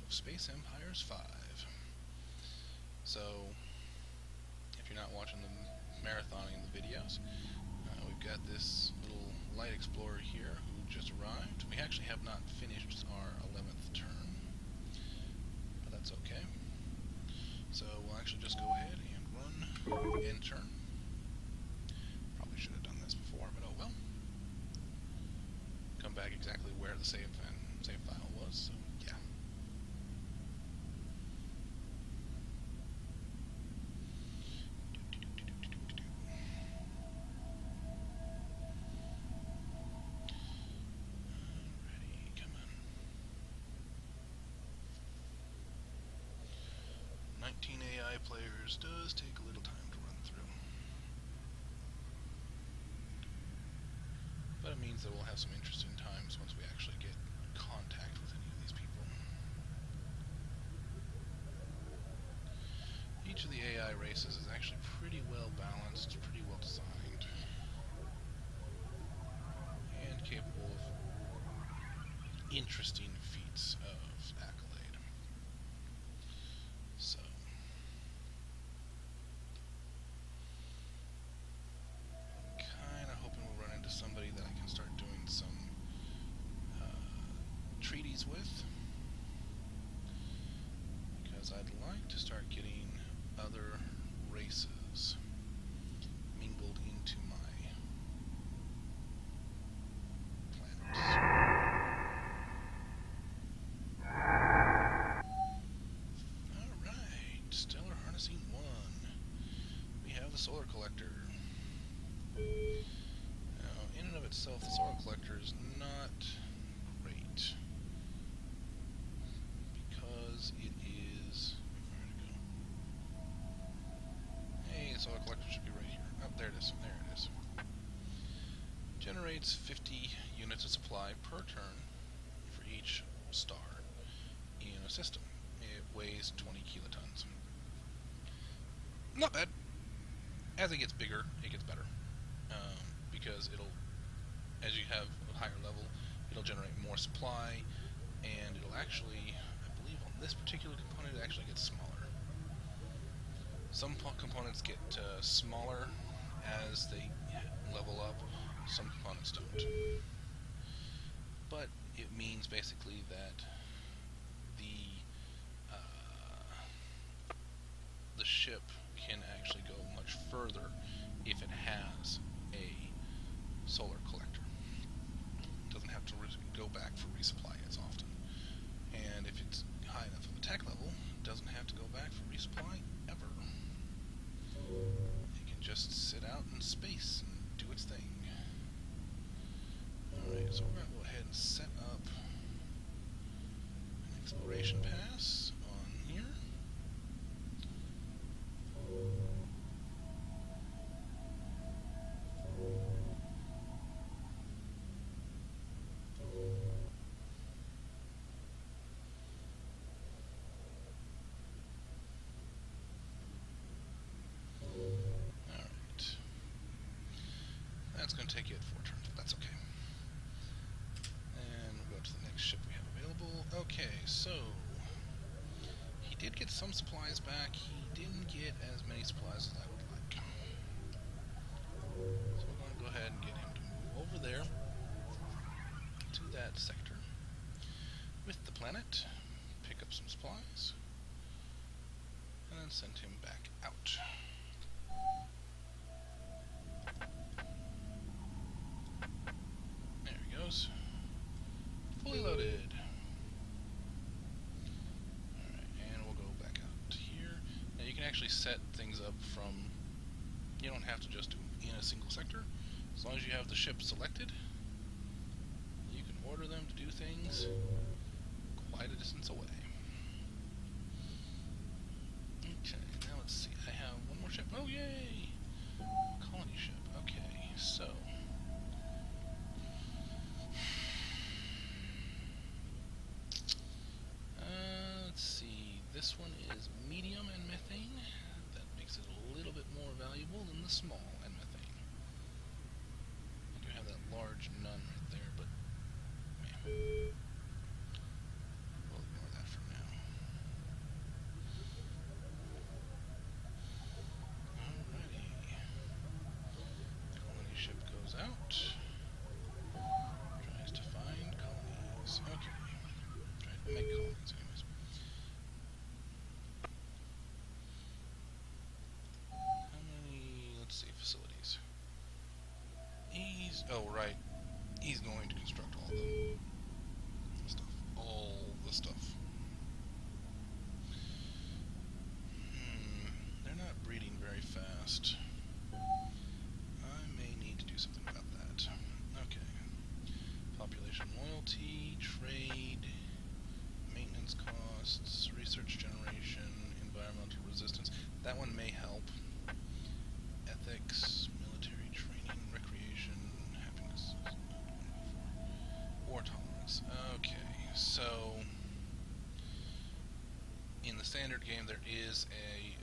Space Empires 5. So, if you're not watching the marathoning the videos, we've got this little light explorer here who just arrived. We actually have not finished our 11th turn, but that's okay. So we'll actually just go ahead and run end turn. Probably should have done this before, but oh well. Come back exactly where the save file was, so yeah. Alrighty, come on. 19 AI players does take a little time to run through. But it means that we'll have some interesting times once we actually get contact with any of these people. Each of the AI races is actually pretty well balanced, pretty well designed, and capable of interesting feats of accolade. So, kinda hoping we'll run into somebody that I can start doing some treaties with, because I'd like to start getting other races mingled into my planets. Alright, Stellar Harnessing 1. We have the Solar Collector. Now, in and of itself, the Solar Collector is not great, because it is... Where'd it go? Hey, the Solar Collector should be right here. Oh, there it is. There it is. Generates 50 units of supply per turn for each star in a system. It weighs 20 kilotons. Not bad. As it gets bigger, it gets better. Because it'll, as you have a higher level, it'll generate more supply, and it'll actually, I believe on this particular component, it actually gets smaller. Some components get smaller as they level up, some components don't. But it means basically that the ship can actually go much further if it has a solar collector. It doesn't have to go back for resupply as often. And if it's high enough of a tech level, it doesn't have to go back for resupply ever. It can just sit out in space and do its thing. Alright, so we're going to go ahead and set up an exploration pass on here. That's going to take you at 4 turns, but that's okay. And we'll go to the next ship we have available. Okay, so he did get some supplies back. He didn't get as many supplies as I would like. So we're going to go ahead and get him to move over there to that sector with the planet, pick up some supplies, and then send him back out. Fully loaded. Alright, and we'll go back out here. Now you can actually set things up from, you don't have to just do in a single sector. As long as you have the ship selected, you can order them to do things quite a distance away. Okay, now let's see. I have one more ship. Oh, yay! Colony ship. Okay, so let's see. This one is medium and methane. That makes it a little bit more valuable than the small and methane. I do have that large none right there, but man, we'll ignore that for now. out. Tries to find colonies. Okay. Trying to make colonies, anyways. How many, let's see, facilities. Oh, right. He's going to construct all the stuff. All the stuff. They're not breeding very fast. I may need to do something about that. Okay. Population loyalty, trade, maintenance costs, research generation, environmental resistance. That one may help. Ethics, military training, recreation, happiness, war tolerance. Okay, so in the standard game there is a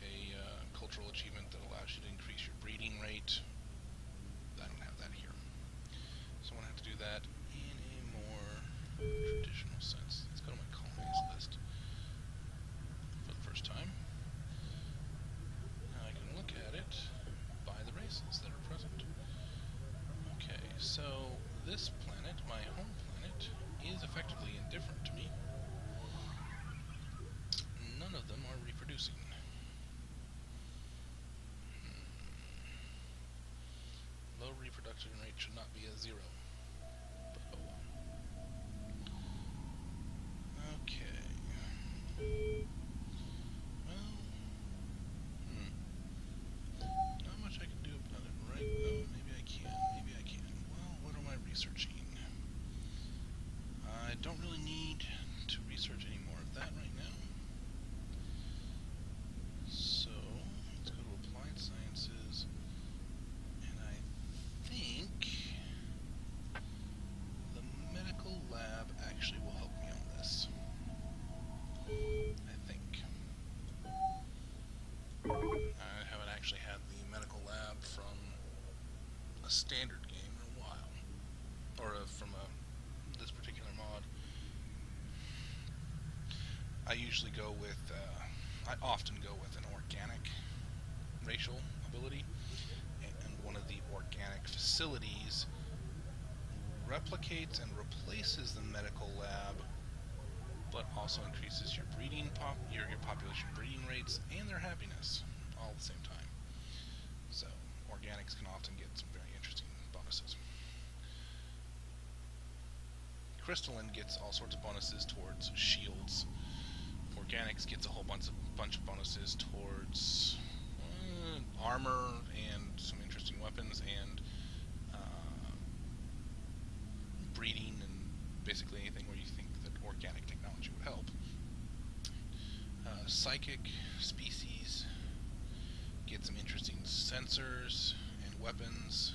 cultural achievement that allows you to increase your breeding rate. I don't have that here. So I'm going to have to do that in a more traditional sense. Let's go to my colonies list for the first time. Now I can look at it by the races that are present. Okay, so this planet, my home planet, is effectively indifferent to me. None of them are reproducing. Low reproduction rate should not be a 0. But oh well. Okay. Well, not much I can do about it, right? Oh, maybe I can. Maybe I can. Well, what am I researching? I don't really need to research any more of that right now. So, let's go to Applied Sciences, and I think the medical lab actually will help me on this. I think. I haven't actually had the medical lab from a standard game in a while, or from this particular mod. I usually go with, I often go with an organic racial ability, and one of the organic facilities replicates and replaces the medical lab, but also increases your breeding your population breeding rates and their happiness all at the same time. So organics can often get some very interesting bonuses. Crystalline gets all sorts of bonuses towards shields. Organics gets a whole bunch of bonuses towards armor and some interesting weapons and breeding and basically anything where you think that organic technology would help. Psychic species get some interesting sensors and weapons.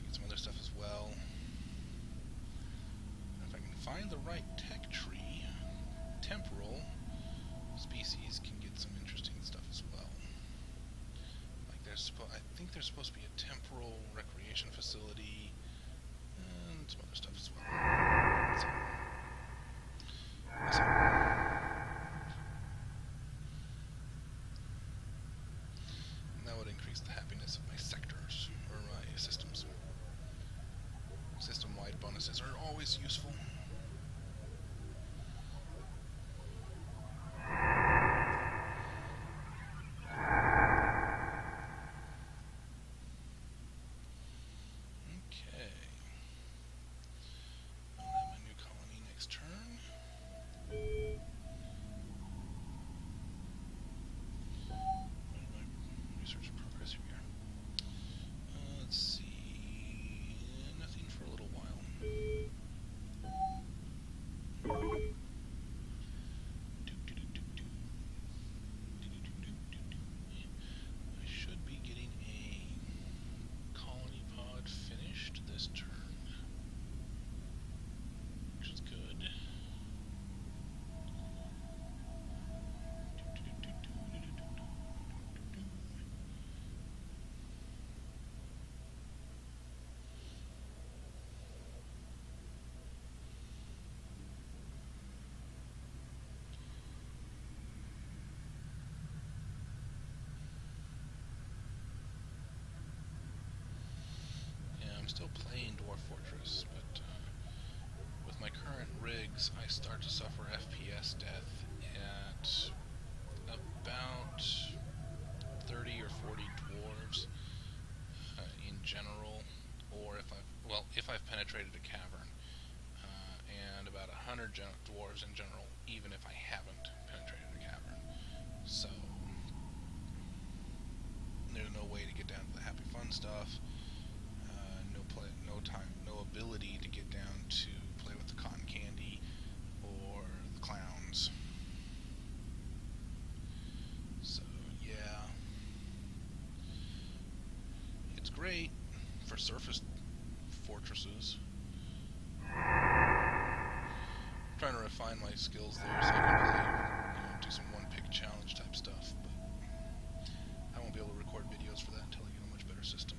Get some other stuff as well. And if I can find the right tech tree, temporal species can get some interesting stuff as well. Like I think there's supposed to be a temporal recreation facility and some other stuff as well. So, and that would increase the happiness of my sectors or my systems. System-wide bonuses are always useful. still playing Dwarf Fortress, but with my current rigs, I start to suffer FPS death at about 30 or 40 dwarves in general, or if I've penetrated a cavern, and about 100 dwarves in general, even if I haven't penetrated a cavern. So there's no way to get down to the happy fun stuff. No ability to get down to play with the cotton candy or the clowns. So yeah, it's great for surface fortresses. I'm trying to refine my skills there so I can play, do some one-pick challenge type stuff, but I won't be able to record videos for that until I get a much better system.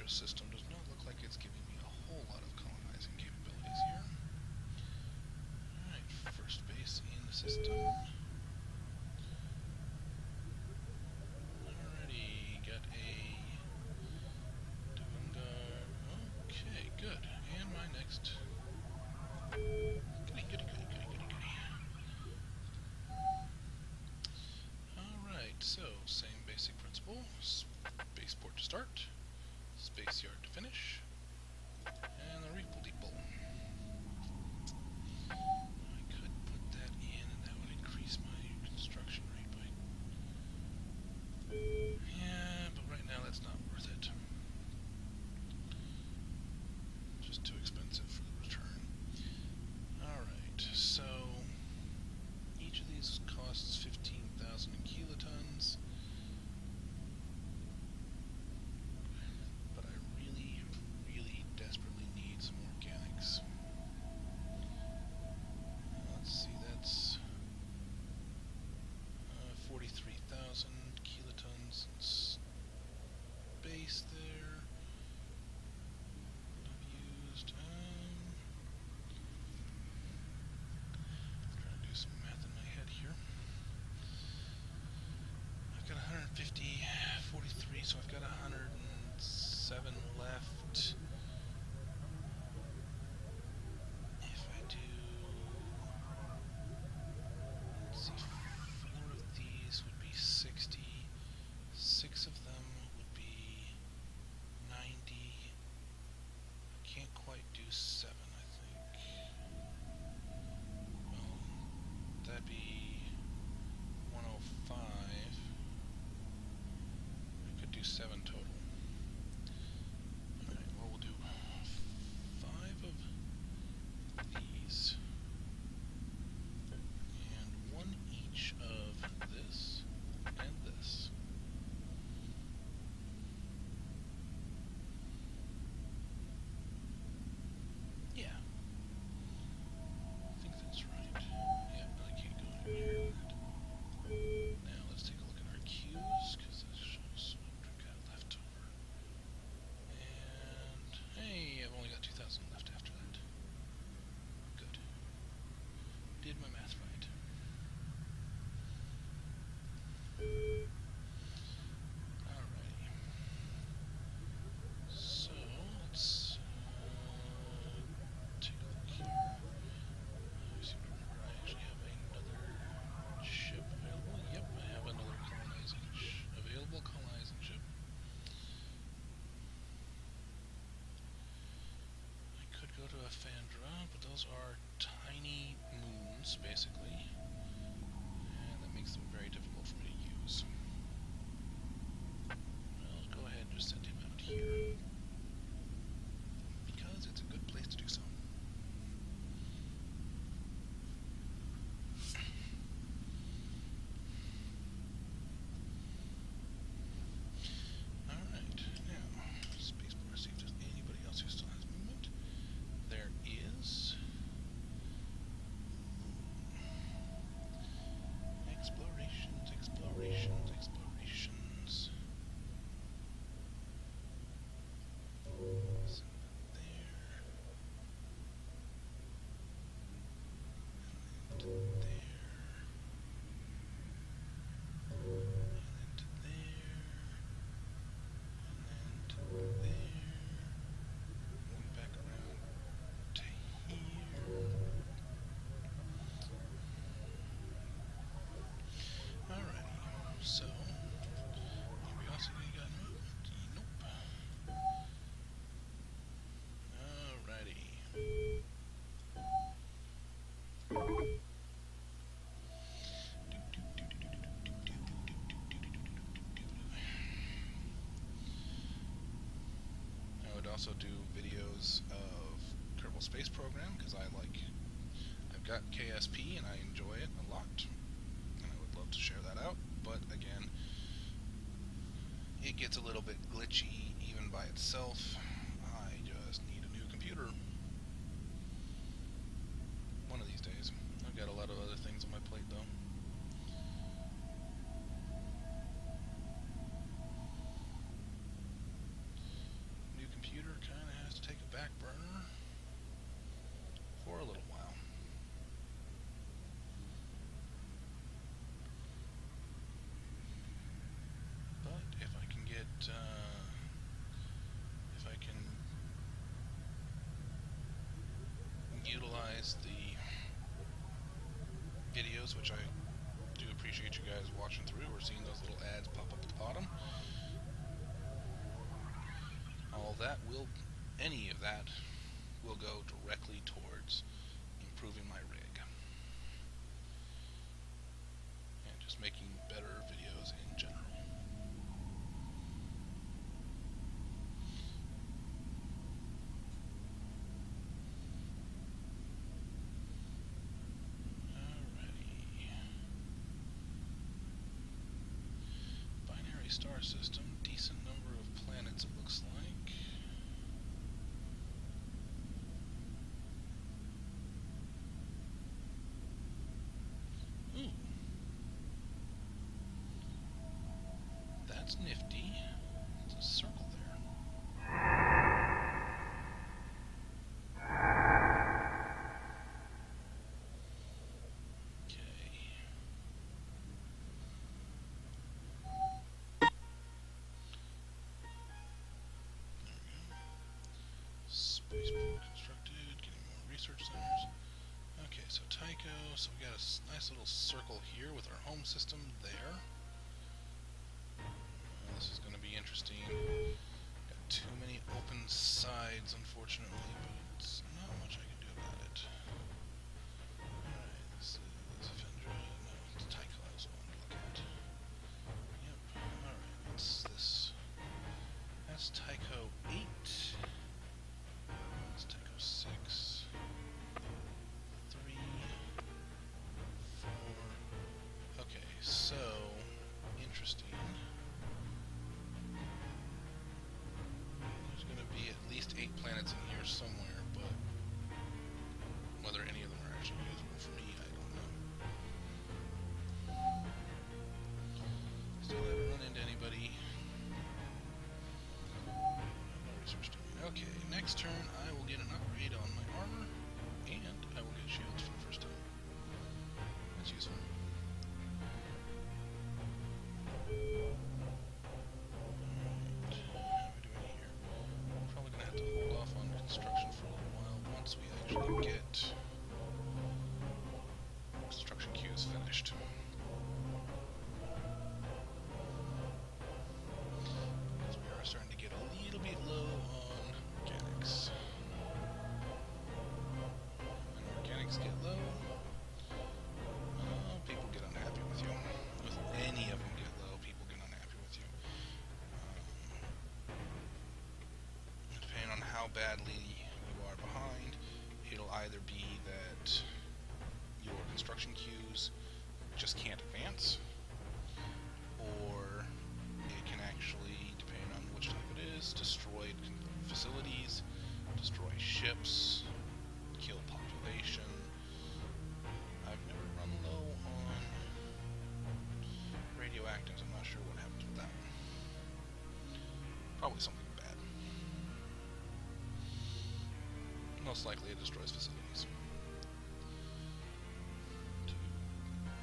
System does not look like it's giving me a whole lot of colonizing capabilities here. Alright, first base in the system. Alrighty, got a Duvungar. Okay, good. And my next. Goody. Alright, so same basic principle. Spaceport to start. Space yard to finish, and the reeple deeple. I could put that in, and that would increase my construction rate by. Yeah, but right now that's not worth it. Just too expensive for the return. Alright, so each of these costs 15,000 kilotons. So I've got 107 left. If I do, let's see, 4 of these would be 60. 6 of them would be 90. I can't quite do 7, I think. Well, that'd be 105. 7 total. Alright, well, we'll do 5 of these and 1 each of this and this. Yeah. I think that's right. Yeah, but I can't go anywhere near that. Now let's take a look at our queues, because this shows leftover. And hey, I've only got 2,000 left after that. Good. Did my math right. Alrighty. So let's take a look here. I seem to remember I actually have another ship available. Yep, I have another colonizing ship. I could go to Afandra, but those are tiny moons, basically, and that makes them very difficult for me to use. Well, go ahead and just send him out here, because it's a good place to do so. Explorations. There. also do videos of Kerbal Space Program because I've got KSP and I enjoy it a lot, and I would love to share that out. But again, it gets a little bit glitchy even by itself. I just need a new computer. One of these days. I've got a lot of other things on my plate though. New computer kind of has to take a back burner for a little while. But if I can get, if I can utilize the videos, which I do appreciate you guys watching through or seeing those little ads pop up at the bottom, all that will, any of that will go directly towards improving my rig and just making better videos in general. Star system, decent number of planets it looks like. Ooh. That's nifty. There's a circle there. Spaceport constructed, getting more research centers. Okay, so Tycho, so we got a nice little circle here with our home system there. This is going to be interesting. Got too many open sides, unfortunately, but it's not much I can do about it. Alright, this is Fendra. No, it's Tycho I was wanting to look at. Yep, alright, what's this? That's Tycho 8. Let's Tycho 6. 3. 4. Okay, so interesting. There's going to be at least 8 planets in here somewhere, but whether any of them are actually usable for me, I don't know. Still haven't run into anybody. No research doing. Okay, next turn I will get an upgrade on my armor, and I will get shields for the first time. That's useful. Construction for a little while once we actually get construction queues finished. Because we are starting to get a little bit low on organics. When organics get low, people get unhappy with you. If any of them get low, people get unhappy with you. Depending on how badly you are behind, it'll either be that your construction queues just can't advance, or it can actually, depending on which type it is, destroy facilities, destroy ships, kill population. I've never run low on radioactives. I'm not sure what happens with that. Probably something bad. Most likely it destroys facilities.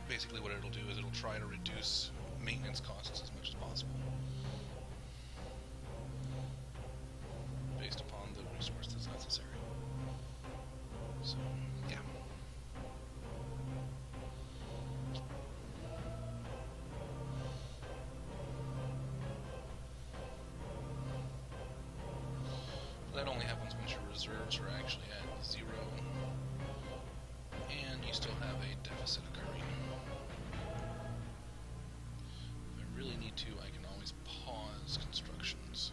Basically what it'll do is it'll try to reduce maintenance costs as much as possible based upon the resource that's necessary. So, yeah. That only happens once your reserves are actually at 0 and you still have a deficit occurring. If I really need to, I can always pause constructions.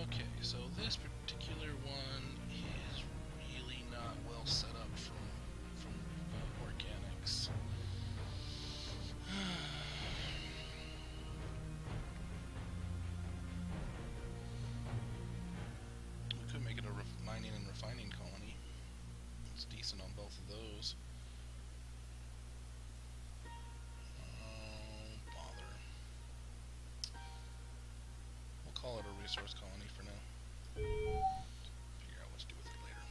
Okay, so this particular one is really not well set up from organics. We could make it a mining and refining colony. It's decent on both of those. Oh, bother. We'll call it a resource colony for now. Figure out what to do with it later.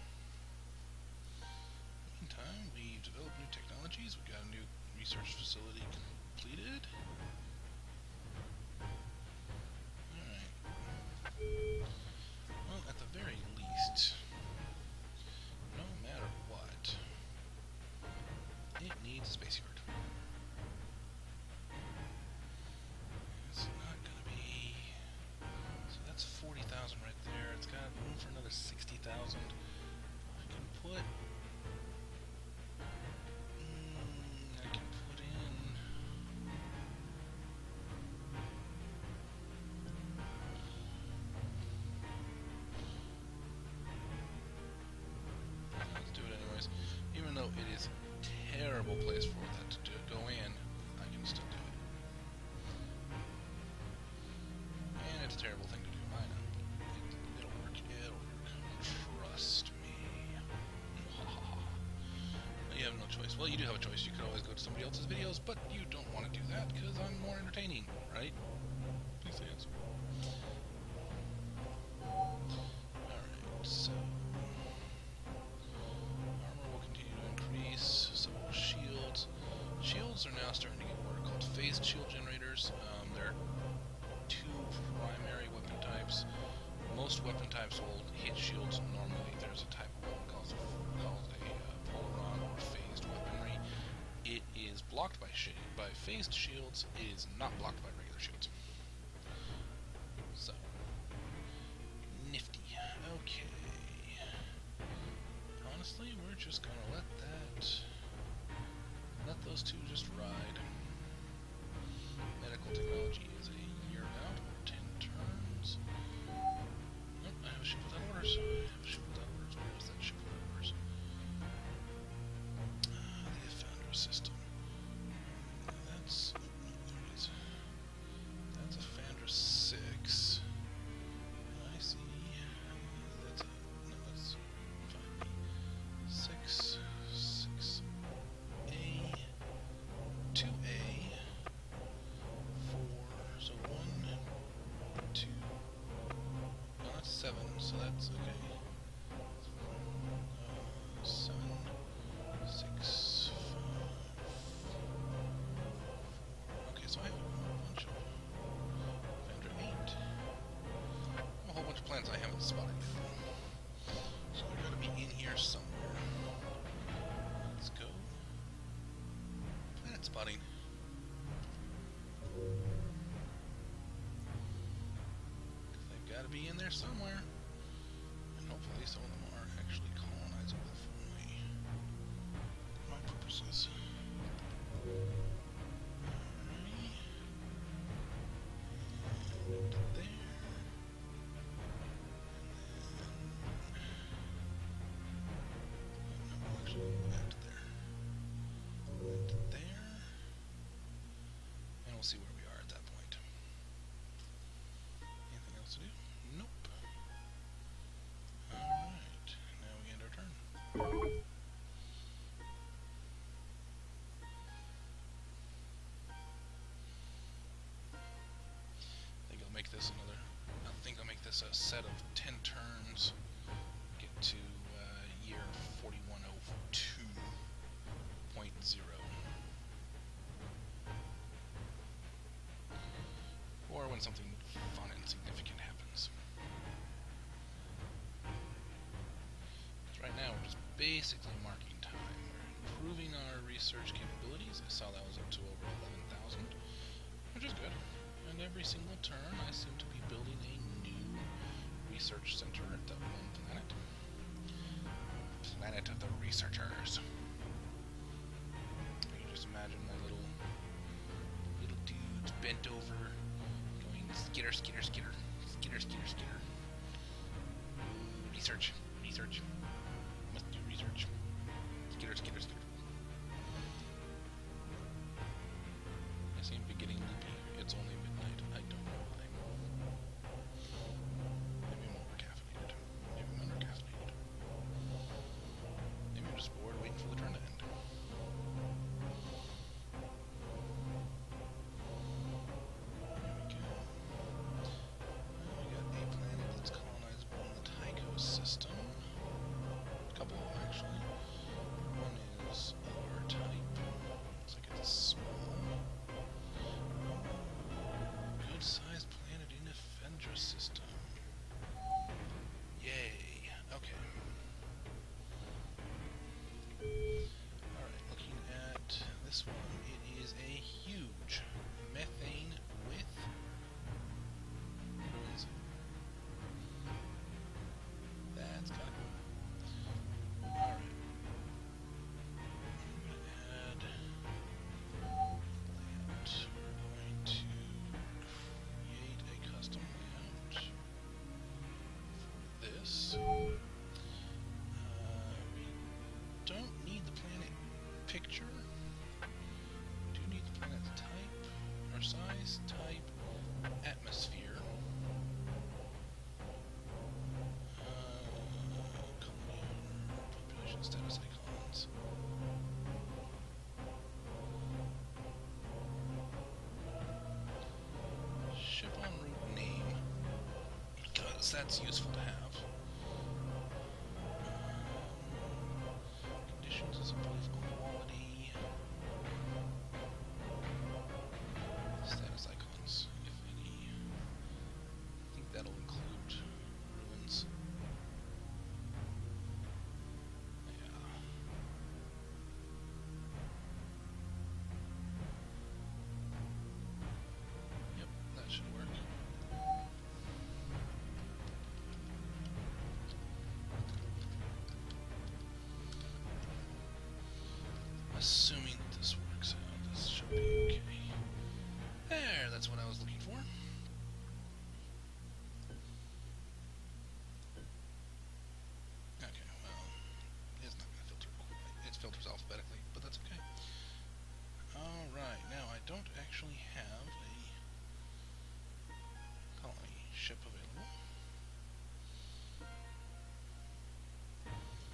Meantime, we've developed new technologies. We've got a new research facility completed. Alright. Well, at the very least, no matter what, it needs a space yard. It's not going to be... So that's 40,000 right there. It's got room for another 60,000. I can put... I can put in... Let's do it anyways. Even though it is a terrible place for that to go in, I can still do it. And it's a terrible thing to do, I know. It'll work, it'll work. Trust me. You have no choice. Well, you do have a choice. You could always go to somebody else's videos, but you don't want to do that because I'm more entertaining, right? Please say yes. Alright, so... Armor will continue to increase, so will shields. Shields are now starting to get what are called phased shield generators. There are two primary weapon types. Most weapon types will hit shields normally. There's a type of weapon called a polaron or phased weaponry. It is blocked by phased shields. It is not blocked by regular shields. So, nifty. Okay. Honestly, we're just gonna let those two just ride. Medical technology is a year out, 10 turns. Nope, I have a ship without orders. Where is that ship without orders? The Effounder system. That's... there it is. That's Effounder 6. I see. That's a... no, that's 5B. 6. 6A. 2A. 4. So 1, 2. No, that's 7, so that's okay. 7, 6, 5, 4. Okay, so I have a bunch of Vendor 8. A whole bunch of plants I haven't spotted yet. So they're gotta be in here somewhere. Let's go. Planet spotting. They've gotta be in there somewhere. And hopefully some of them are actually colonizable for my purposes. Alright. There. No, actually, back to there. And there. And we'll see where we are at that point. Anything else to do? Nope. Alright. Now we end our turn. I think I'll make this a set of 10 turns. Get to year 4102.0. Or when something fun and significant happens. So right now we're just basically marking time. We're improving our research capabilities. I saw that was up to over 11,000, which is good. And every single turn I seem to be building a new research center at that one planet. Planet of the researchers. You can just imagine my little dudes bent over, going skitter, skitter, skitter, skitter, skitter, skitter. Research. Research. Must do research. Skitter, skitter, skitter. I seem to be getting loopy. It's only midnight. I don't know why. Maybe I'm over-caffeinated. Maybe I'm under-caffeinated. Maybe I'm just bored waiting for the turn to end. System. A couple of them actually. One is our type. Looks like it's small. Good sized planet in the Fendra system. Yay. Okay. Alright, looking at this one. It is a huge methane with. What is it? That's kind of cool. Alright. I'm going to add layout. We're going to create a custom layout for this. We don't need the planet picture. We do need the planet type, or size, type, atmosphere. Status icons. Ship en route name, because that's useful to have. Conditions is above quality. Status icons, if any. I think that'll include ruins. Assuming this works out, this should be okay. There, that's what I was looking for. Okay, well, it's not going to filter quite. It filters alphabetically, but that's okay. Alright, now I don't actually have a colony ship available.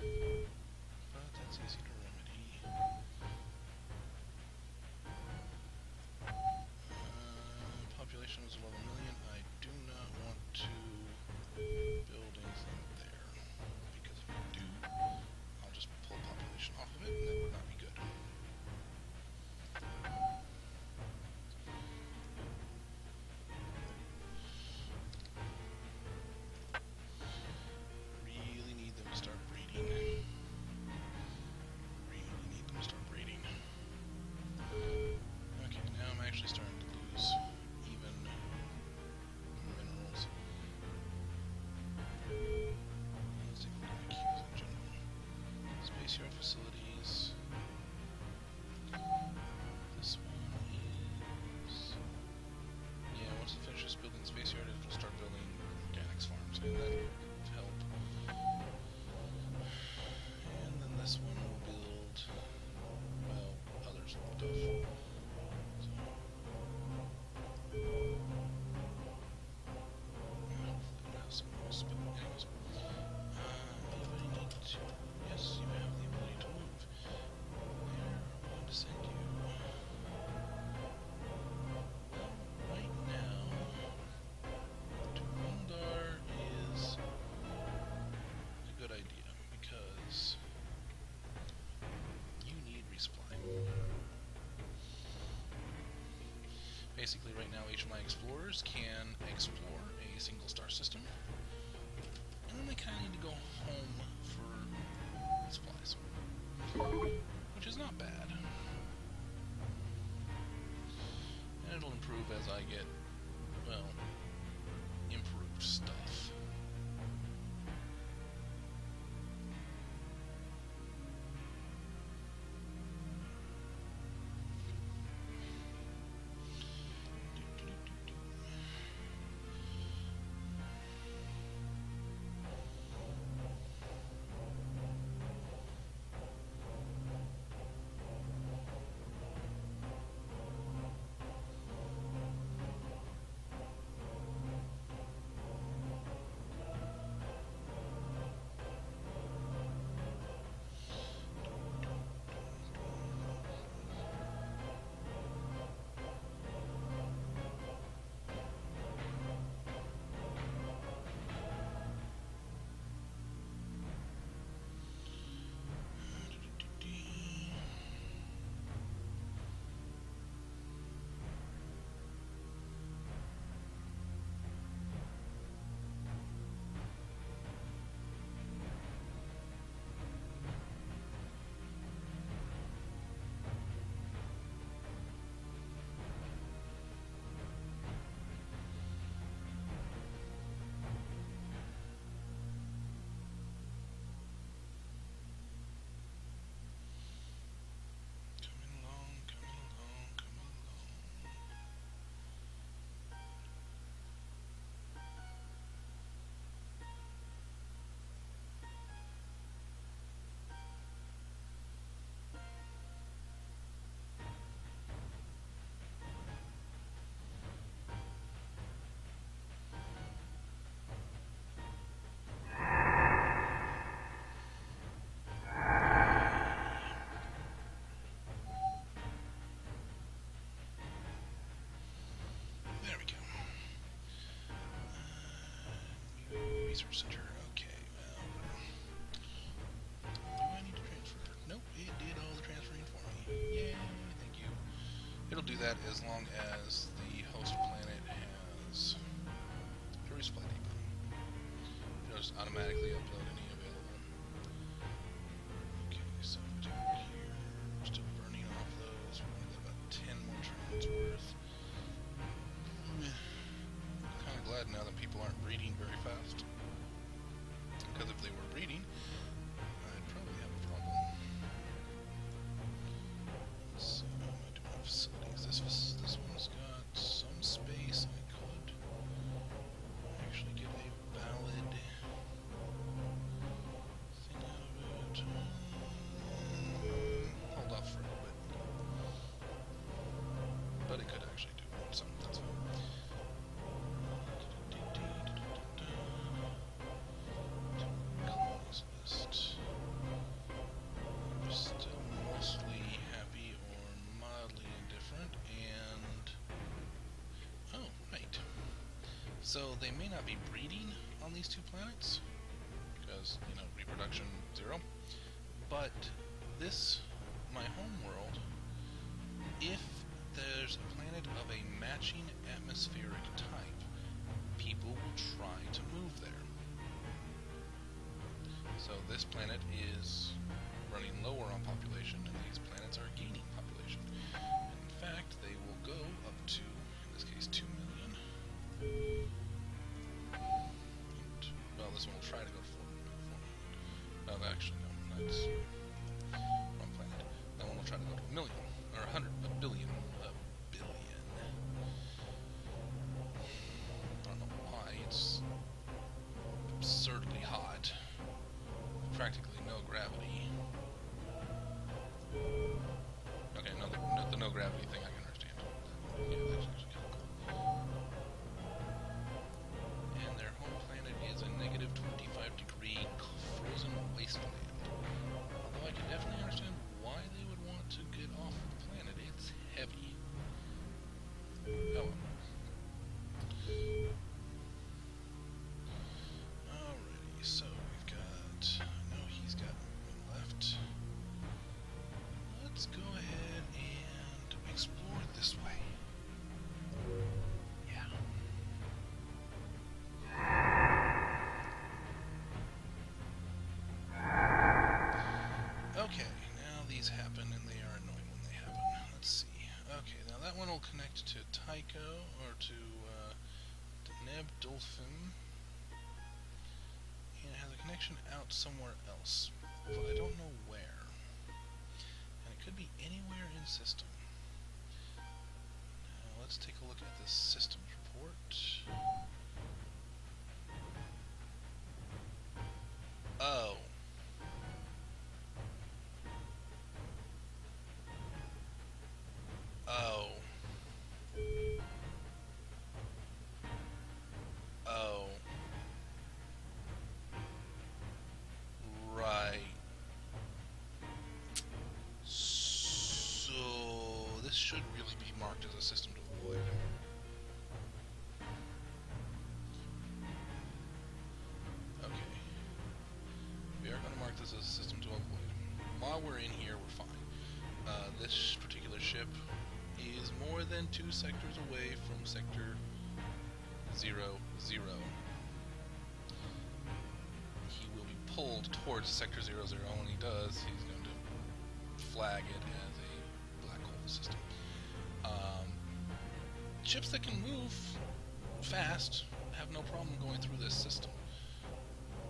But that's easy to remedy. Population is 11 million. I do not want to build anything there, because if I do, I'll just pull population off of it, and that would not be good. Really need them to start breeding. Really need them to start breeding. Okay, now I'm actually starting to lose even minerals. Let's take a look at my queues in general. Space yard facilities. This one is... Yeah, once it finishes building space yard, it'll start building organics farms, and that will help. And then this one will build, well, other stuff. Yes, you have the ability to move. We're going to send you. Right now, to Mundar is a good idea because you need resupply. Basically, right now, HMI explorers can explore a single star system, and then they kind of need to go home for supplies, which is not bad. And it'll improve as I get, well, improved stuff. research center. Okay, well, do I need to transfer? Nope, it did all the transferring for me. Yay, thank you. It'll do that as long as the host planet has a resupply depot. It'll just automatically upload any available. Okay, so down here, we're still burning off those. We're gonna get about 10 more turns worth. I'm kind of glad now that people aren't breeding very fast. Because if they were breeding, I'd probably have a problem. So, I do have facilities. This one's got some space. I could actually get a valid thing out of it. Hold off for a little bit. But it could actually do it, so that's fine. Close list. I'm still mostly happy or mildly indifferent, and oh, right. So they may not be breeding on these two planets, because, you know, reproduction 0, but this, my home world, if there's a planet of a matching atmospheric type, people will try to move there. So this planet is running lower on population, and these planets are gaining population. In fact, they will go up to, in this case, 2 million. And, well, this one will try to go to 4 million. Oh, actually, no, that's wrong planet. That one will try to go to 1 million, or 100, a billion. I don't know why, it's absurdly hot. Practically no gravity. Okay, the no gravity thing I can understand. Yeah, that's actually kind of cool. And their home planet is a negative 25-degree frozen wasteland. Although I can definitely understand why they would want to get off the planet. It's heavy. Oh well. Alrighty, so we've got, I know he's got one left. Let's go ahead and explore this way. Yeah. Okay, now these happen, and they are annoying when they happen. Let's see. Okay, now that one will connect to Tycho, or to Neb Dolphin. And it has a connection out somewhere else, but I don't know where. And it could be anywhere in system. Now let's take a look at this systems report. Oh. Oh. Oh. Right. So this should really be marked as a system to avoid. Okay. We are going to mark this as a system to avoid. While we're in here, we're fine. This particular ship is more than 2 sectors away from sector 00. He will be pulled towards sector 00. When he does, he's going to flag it as a black hole system. Ships that can move fast have no problem going through this system.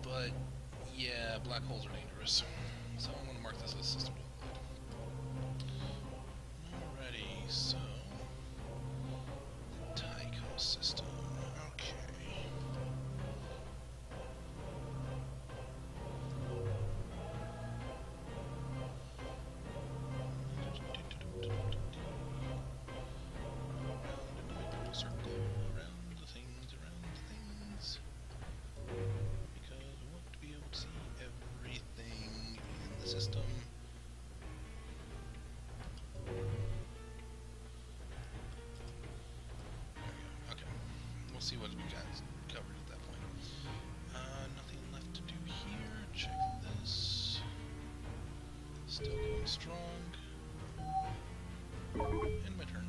But, yeah, black holes are dangerous. So I'm going to mark this as system to avoid. Alrighty, so the Tycho system. Okay. Circle around the things, because we want to be able to see everything in the system. There we go. Okay. strong. And my turn.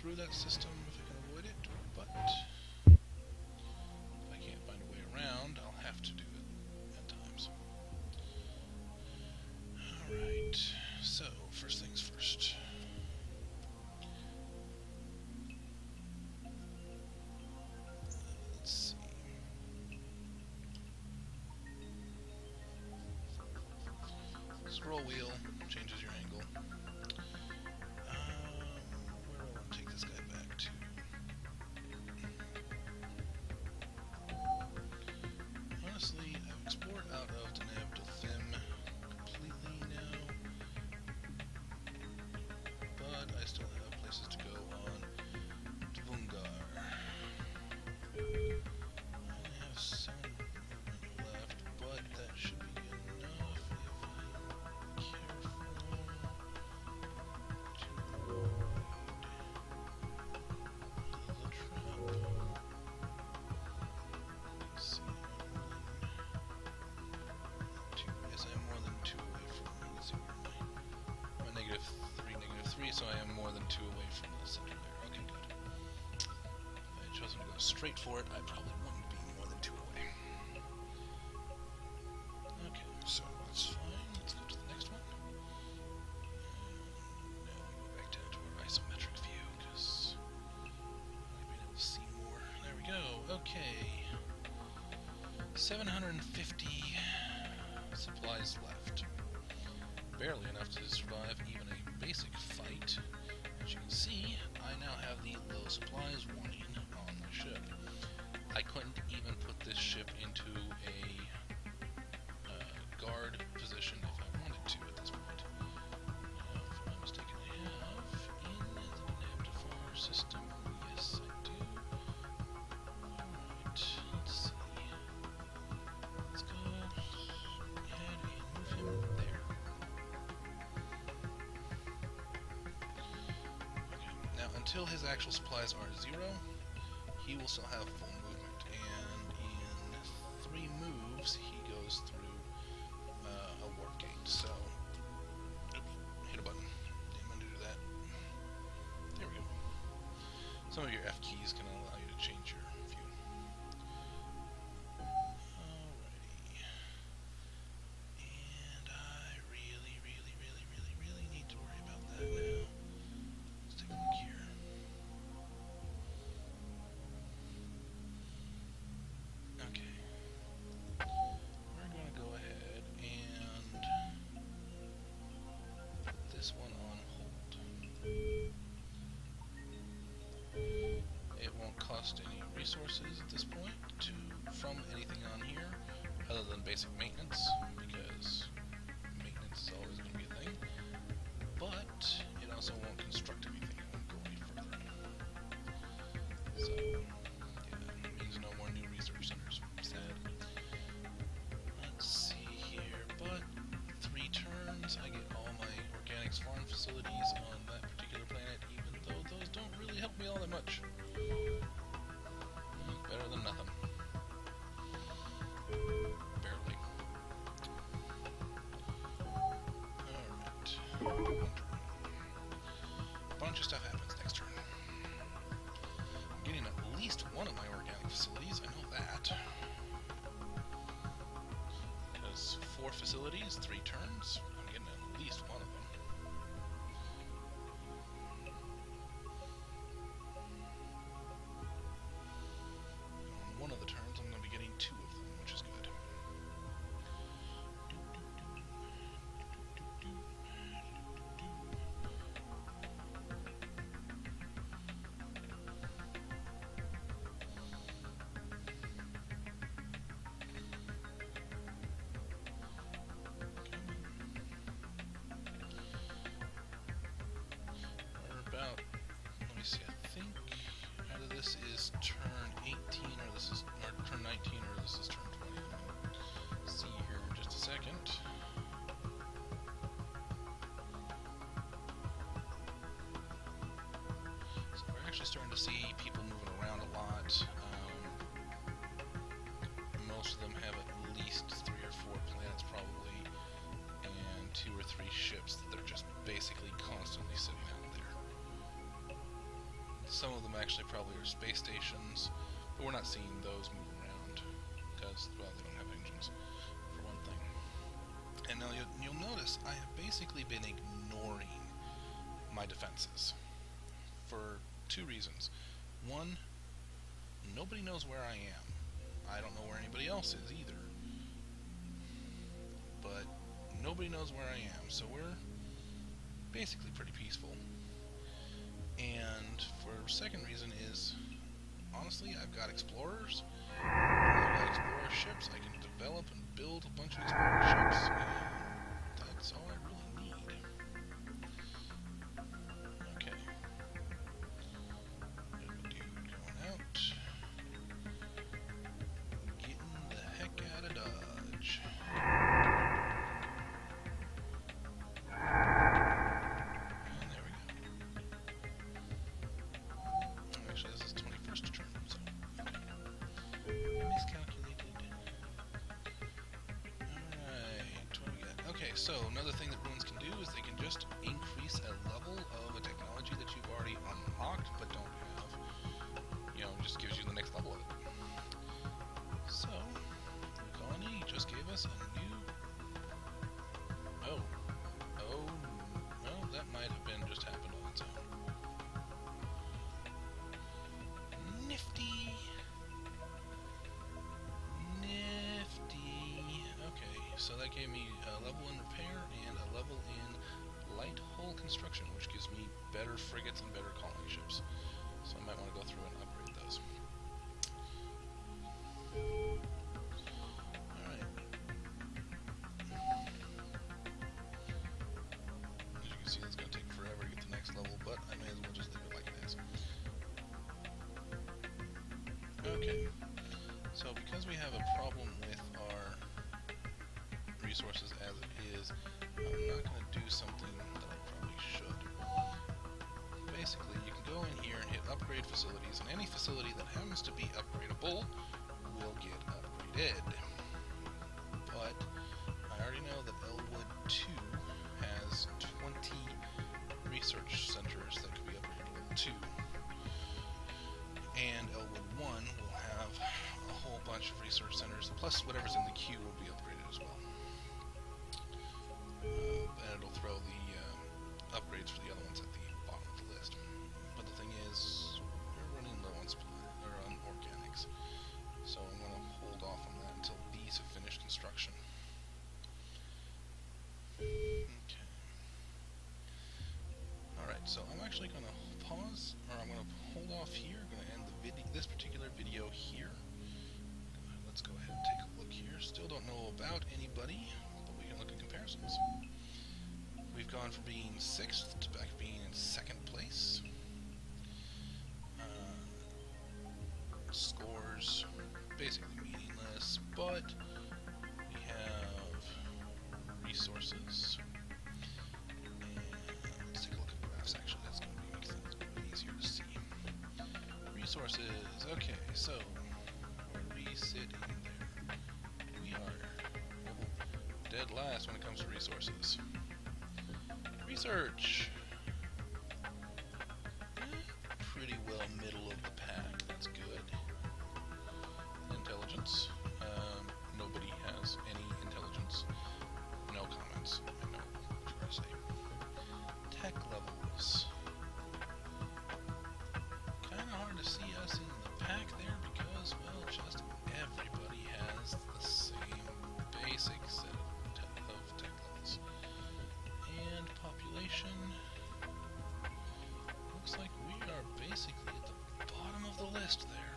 through that system if I can avoid it, but if I can't find a way around, I'll have to do it at times. Alright, so first things first. Let's see. Scroll wheel changes your angle. Where do I want to take this guy back to? Honestly, I've explored out of Deneb Dothim completely now, but I still have places to go on Dvungar. I have some movement left, but that should be enough if I'm careful to avoid the trap. Let's see, yes, I am more than 2 away from, let's see, where am I? I'm at -3, so I am more than 2 away from the center there. Okay, good. If I had chosen to go straight for it, I probably wouldn't be more than 2 away. Okay, so that's fine. Let's go to the next one. And now we go back down to our isometric view, because I've been able to see more. There we go. Okay. 750 supplies left. Barely enough to survive even a basic fight. As you can see, I now have the low supplies warning on my ship. I couldn't even put this ship into a guard position if I wanted to at this point. Now, if I'm not mistaken, I have in the Nabdafar system. Yes, I do. Alright, let's see. Let's go ahead and move him there. Okay, now until his actual supplies are 0, he will still have full movement, and in 3 moves he goes through a warp gate. So, hit a button. Didn't want to do that. There we go. Some of your F keys can allow you to change your view. Alrighty. And I really need to worry about that now. Let's take a look here. Okay. We're going to go ahead and put this one on hold. It won't cost any resources at this point from anything on here other than basic maintenance, because maintenance is always going to be a thing, but it also won't construct anything. It won't go any further. So, yeah, it means no more new research centers. Sad. Let's see here, but 3 turns, I get all my organics farm facilities on that particular planet, even though those don't really help me all that much. Better than nothing. Barely. Alright. A bunch of stuff happens next turn. I'm getting at least one of my organic facilities, I know that. Because 4 facilities, 3 turns, I'm getting at least one of them. On one of the turns, I'm going to be getting 2 of them, which is good. We're about, let me see, I think either this is turn 18 or this is, or turn 19 or this is turn 20. I'll see here in just a second. So we're actually starting to see people moving around a lot. Most of them have at least 3 or 4 planets probably, and 2 or 3 ships that they're just basically constantly sitting out there. some of them actually probably are space stations, but we're not seeing those move around because, well, they don't have engines, for one thing. And now you'll notice I have basically been ignoring my defenses for two reasons. One, nobody knows where I am. I don't know where anybody else is either. But nobody knows where I am, so we're basically pretty peaceful. And for the second reason is, honestly, I've got explorers. I've got explorer ships. I can develop and build a bunch of explorer ships, and that's all I really need. Okay. Dude going out. Getting the heck out of Dodge. And there we go. Actually, this is 21st turn, so miscalculated. Alright, what do we got? Okay, so another thing that runes can do is they can just increase a level of a technology that you've already unlocked but don't have. You know, just gives you the next level of it. So, the colony just gave us a new... Oh, well, that might have been just happened on its own. Nifty. Okay, so that gave me a level in repair and a level in light hull construction, which gives me better frigates and better colony ships. So I might want to go through and upgrade those. Alright. As you can see, it's going to take forever to get to the next level, but I may as well just leave it like it is. Okay, so because we have a problem with our resources as it is, I'm not going to do something that I probably should. Basically, you can go in here and hit upgrade facilities, and any facility that happens to be upgradable will get upgraded. But I already know that Elwood 2 has 20 research centers that could be upgraded to level 2. And Elwood 1 will have a whole bunch of research centers, plus whatever's in the queue will be upgraded as well. And it'll throw the upgrades for the other ones at the bottom of the list. But the thing is, we're running low on supply, or on organics, so I'm going to hold off on that until these have finished construction. Okay. Alright, so I'm actually going to pause, or I'm going to hold off here. I'm going to end this particular video here. Let's go ahead and take a look here. Still don't know about anybody, but we can look at comparisons. We've gone from being 6th to back being in 2nd place. Scores basically meaningless, but we have resources. And let's take a look at graphs. Actually, that's going to make things a bit easier to see. Resources. Okay, so where do we sit in there? We are dead last when it comes to resources. Research. Pretty well middle of the pack. That's good. Intelligence. Nobody has any intelligence. No comments. I know what you're going to say. Tech levels. Kind of hard to see us in the pack there because, well, just everybody has the same basic set of tech levels. And population. Looks like we are basically at the bottom of the list there.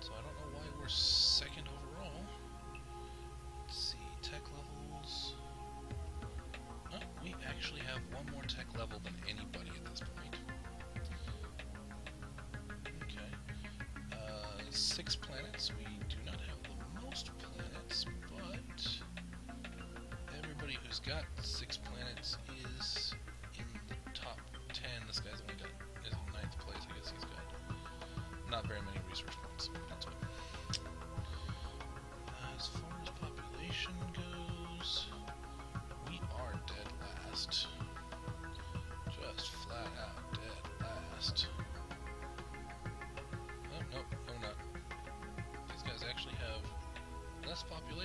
So I don't know why we're 2nd overall. Let's see, tech levels. Oh, we actually have one more tech level than anybody at this point. Okay. 6 planets. We do not have the most planets, but everybody who's got 6 planets is in the top 10. This guy's only got is in 9th place. I guess he's got not very many research points. That's what. As far as population goes, we are dead last.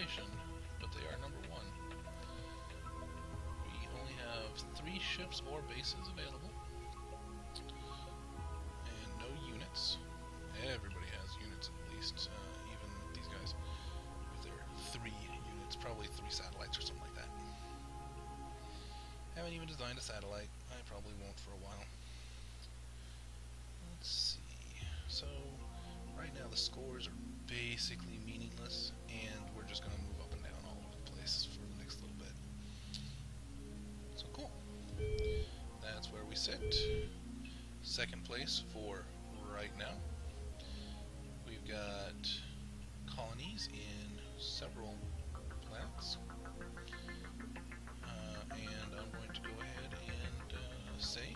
population, but they are number 1. We only have 3 ships or bases available, and no units. Everybody has units at least, even these guys with their 3 units, probably 3 satellites or something like that. Haven't even designed a satellite. I probably won't for a while. Let's see. So, right now the scores are basically meaningless, and we're just going to move up and down all over the place for the next little bit. So cool. That's where we sit. Second place for right now. We've got colonies in several planets. And I'm going to go ahead and save.